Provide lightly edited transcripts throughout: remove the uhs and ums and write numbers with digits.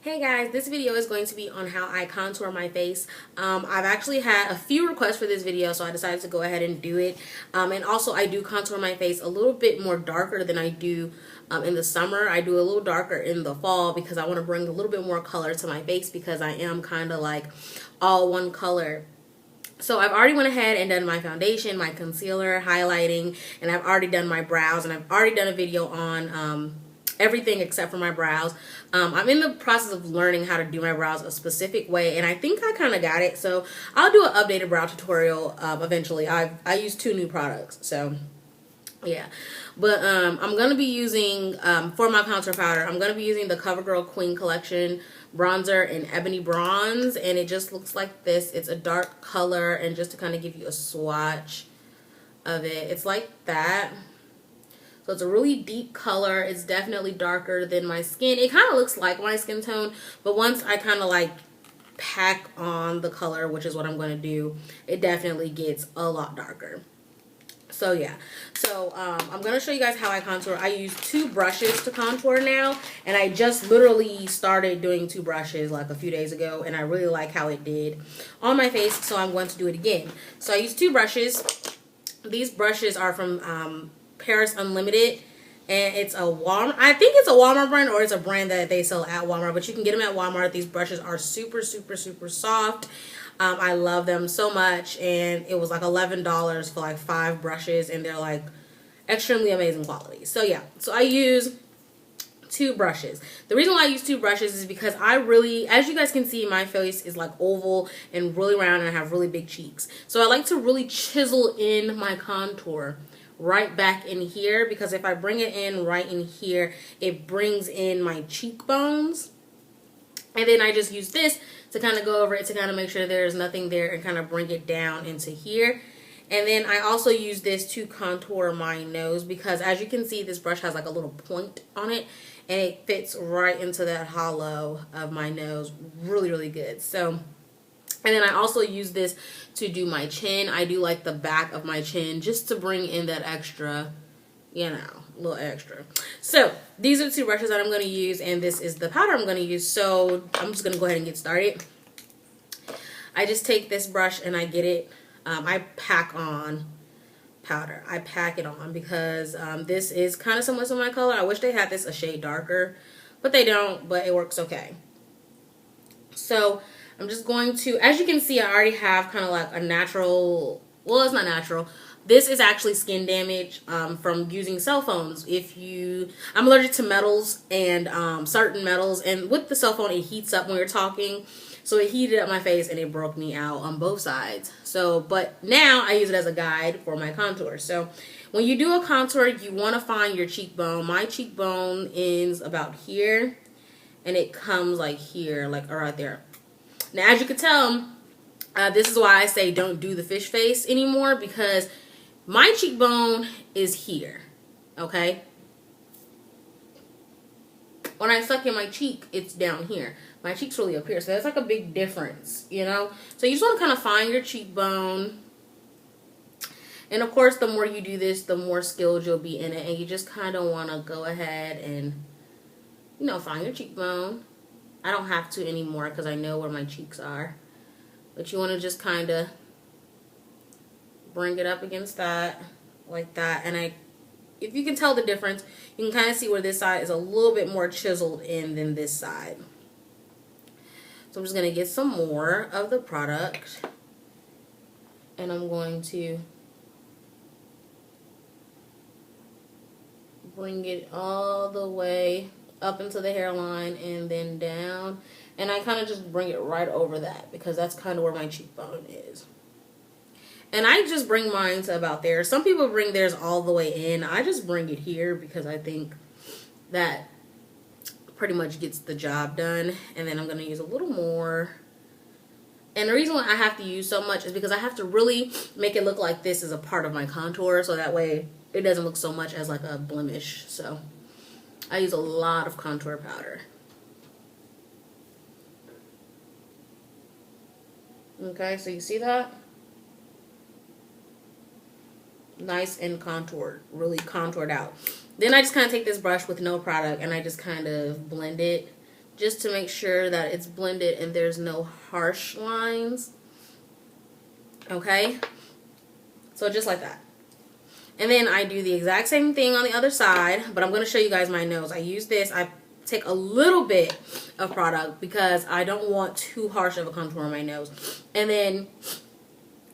Hey guys, this video is going to be on how I contour my face. I've actually had a few requests for this video, so I decided to go ahead and do it. And also I do contour my face a little bit more darker than I do in the summer. I do a little darker in the fall because I want to bring a little bit more color to my face because I am kind of like all one color. So I've already went ahead and done my foundation, my concealer, highlighting, and I've already done my brows, and I've already done a video on everything except for my brows. I'm in the process of learning how to do my brows a specific way, and I think I kind of got it. So I'll do an updated brow tutorial eventually. I use 2 new products, so yeah. But I'm going to be using, for my contour powder, I'm going to be using the CoverGirl Queen Collection bronzer in Ebony Bronze, and it just looks like this. It's a dark color, and just to kind of give you a swatch of it, it's like that. So it's a really deep color. It's definitely darker than my skin. It kind of looks like my skin tone, but once I kind of like pack on the color, which is what I'm going to do, it definitely gets a lot darker. So yeah, so I'm going to show you guys how I contour. I use 2 brushes to contour now, and I just literally started doing 2 brushes like a few days ago, and I really like how it did on my face, so I'm going to do it again. So I use 2 brushes. These brushes are from Paris Unlimited, and it's a Walmart, I think it's a Walmart brand, or it's a brand that they sell at Walmart, but you can get them at Walmart. These brushes are super soft. I love them so much, and it was like $11 for like 5 brushes, and they're like extremely amazing quality. So yeah, so I use 2 brushes. The reason why I use 2 brushes is because I really, as you guys can see, my face is like oval and really round, and I have really big cheeks. So I like to really chisel in my contour right back in here, because if I bring it in right in here, it brings in my cheekbones. And then I just use this to kind of go over it to kind of make sure there's nothing there and kind of bring it down into here. And then I also use this to contour my nose, because as you can see, this brush has like a little point on it, and it fits right into that hollow of my nose really good. So, and then I also use this to do my chin. I do like the back of my chin just to bring in that extra, you know, a little extra. So these are the 2 brushes that I'm going to use, and this is the powder I'm going to use. So I'm just going to go ahead and get started. I just take this brush and I get it, I pack on powder. I pack it on because this is kind of similar to my color. I wish they had this a shade darker, but they don't, but it works okay. So I'm just going to, as you can see, I already have kind of like a natural, well, it's not natural. This is actually skin damage from using cell phones. I'm allergic to metals and certain metals, and with the cell phone, it heats up when you're talking. So it heated up my face and it broke me out on both sides. So, but now I use it as a guide for my contour. So when you do a contour, you want to find your cheekbone. My cheekbone ends about here, and it comes like here, like right there. Now, as you can tell, this is why I say don't do the fish face anymore, because my cheekbone is here, okay? When I suck in my cheek, it's down here. My cheek's really up here, so that's like a big difference, you know? So you just want to kind of find your cheekbone. And of course, the more you do this, the more skilled you'll be in it. And you just kind of want to go ahead and, you know, find your cheekbone. I don't have to anymore because I know where my cheeks are. But you want to just kind of bring it up against that, like that. And if you can tell the difference, you can kind of see where this side is a little bit more chiseled in than this side. So I'm just going to get some more of the product, and I'm going to bring it all the way up into the hairline and then down. And I kind of just bring it right over that, because that's kind of where my cheekbone is. And I just bring mine to about there. Some people bring theirs all the way in. I just bring it here because I think that pretty much gets the job done. And then I'm going to use a little more. And the reason why I have to use so much is because I have to really make it look like this is a part of my contour, so that way it doesn't look so much as like a blemish. So I use a lot of contour powder. Okay, so you see that? Nice and contoured, really contoured out. Then I just kind of take this brush with no product, and I just kind of blend it just to make sure that it's blended and there's no harsh lines. Okay, so just like that. And then I do the exact same thing on the other side, but I'm going to show you guys my nose. I use this. I take a little bit of product because I don't want too harsh of a contour on my nose. And then,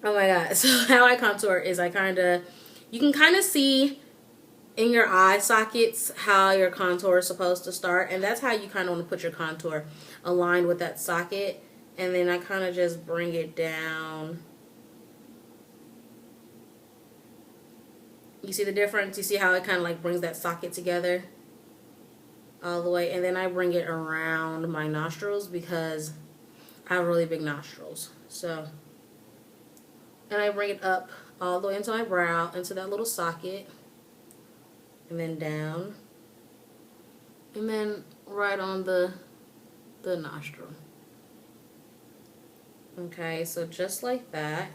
oh my god, so how I contour is you can kind of see in your eye sockets how your contour is supposed to start. And that's how you kind of want to put your contour aligned with that socket. And then I kind of just bring it down. You see the difference? You see how it kind of like brings that socket together all the way? And then I bring it around my nostrils because I have really big nostrils. So, and I bring it up all the way into my brow, into that little socket. And then down. And then right on the nostril. Okay, so just like that.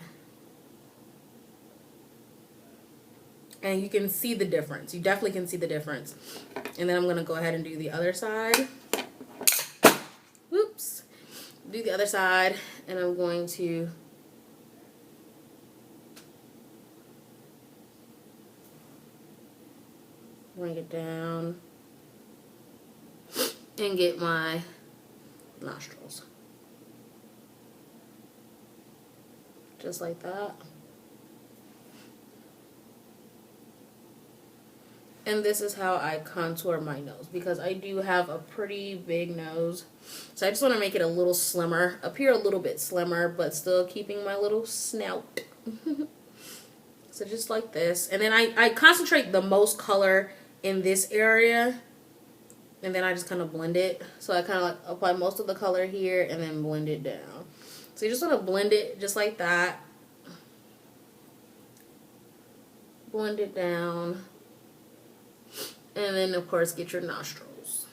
And you can see the difference. You definitely can see the difference. And then I'm going to go ahead and do the other side. Whoops. Do the other side. And I'm going to bring it down and get my nostrils. Just like that. And this is how I contour my nose because I do have a pretty big nose. So I just want to make it a little slimmer. Up here a little bit slimmer, but still keeping my little snout. So just like this. And then I concentrate the most color in this area. And then I just kind of blend it. So I kind of like apply most of the color here and then blend it down. So you just want to blend it just like that. Blend it down. And then, of course, get your nostrils.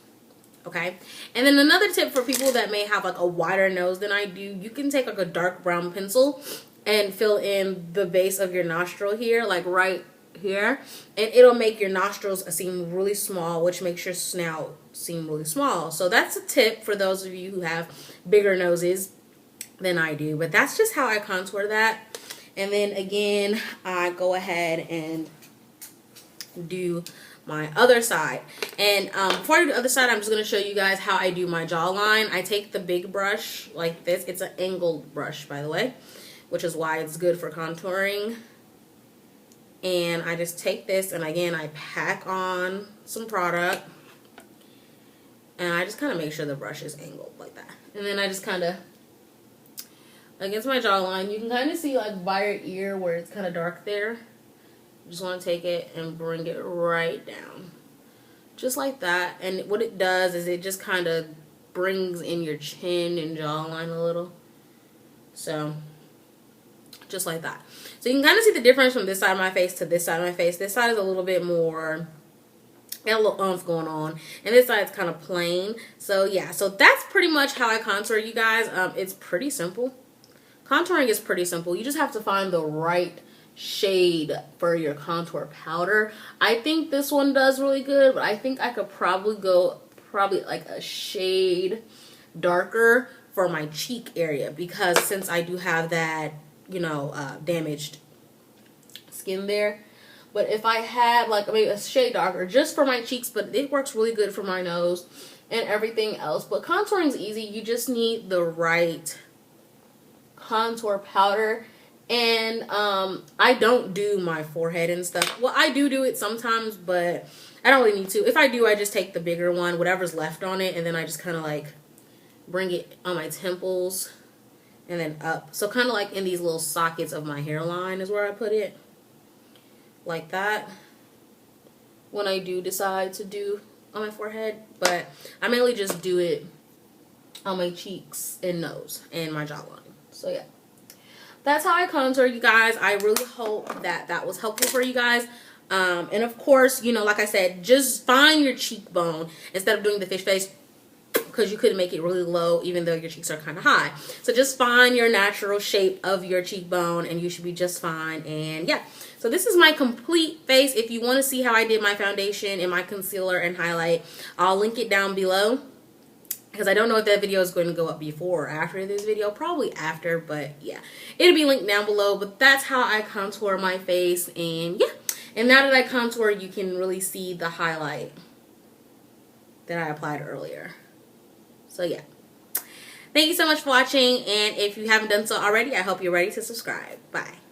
Okay? And then another tip for people that may have, like, a wider nose than I do, you can take, like, a dark brown pencil and fill in the base of your nostril here, like, right here. And it'll make your nostrils seem really small, which makes your snout seem really small. So that's a tip for those of you who have bigger noses than I do. But that's just how I contour that. And then, again, I go ahead and do my other side. And before I do the other side, I'm just going to show you guys how I do my jawline. I take the big brush like this. It's an angled brush, by the way, which is why it's good for contouring. And I just take this, and again, I pack on some product. And I just kind of make sure the brush is angled like that. And then I just kind of, against my jawline, you can kind of see like by your ear where it's kind of dark there. Just want to take it and bring it right down. Just like that. And what it does is it just kind of brings in your chin and jawline a little. So, just like that. So you can kind of see the difference from this side of my face to this side of my face. This side is a little bit more, got a little oomph going on. And this side is kind of plain. So yeah, so that's pretty much how I contour, you guys. It's pretty simple. Contouring is pretty simple. You just have to find the right shade for your contour powder. I think this one does really good, but I think I could probably go like a shade darker for my cheek area, because since I do have that, you know, damaged skin there. But if I had like maybe a shade darker just for my cheeks, but it works really good for my nose and everything else. But contouring is easy. You just need the right contour powder. And I don't do my forehead and stuff. Well, I do it sometimes, but I don't really need to. If I do, I just take the bigger one, whatever's left on it, and then I just kind of like bring it on my temples and then up. So kind of like in these little sockets of my hairline is where I put it. Like that. When I do decide to do on my forehead. But I mainly just do it on my cheeks and nose and my jawline. So yeah. That's how I contour, you guys. I really hope that that was helpful for you guys. And of course, you know, like I said, just find your cheekbone instead of doing the fish face, because you could make it really low even though your cheeks are kind of high. So just find your natural shape of your cheekbone and you should be just fine. And yeah, so this is my complete face. If you want to see how I did my foundation and my concealer and highlight, I'll link it down below. because I don't know if that video is going to go up before or after this video. Probably after, but yeah, it'll be linked down below. But that's how I contour my face, and yeah. And now that I contour, you can really see the highlight that I applied earlier. So yeah. Thank you so much for watching, and if you haven't done so already, I hope you're ready to subscribe. Bye.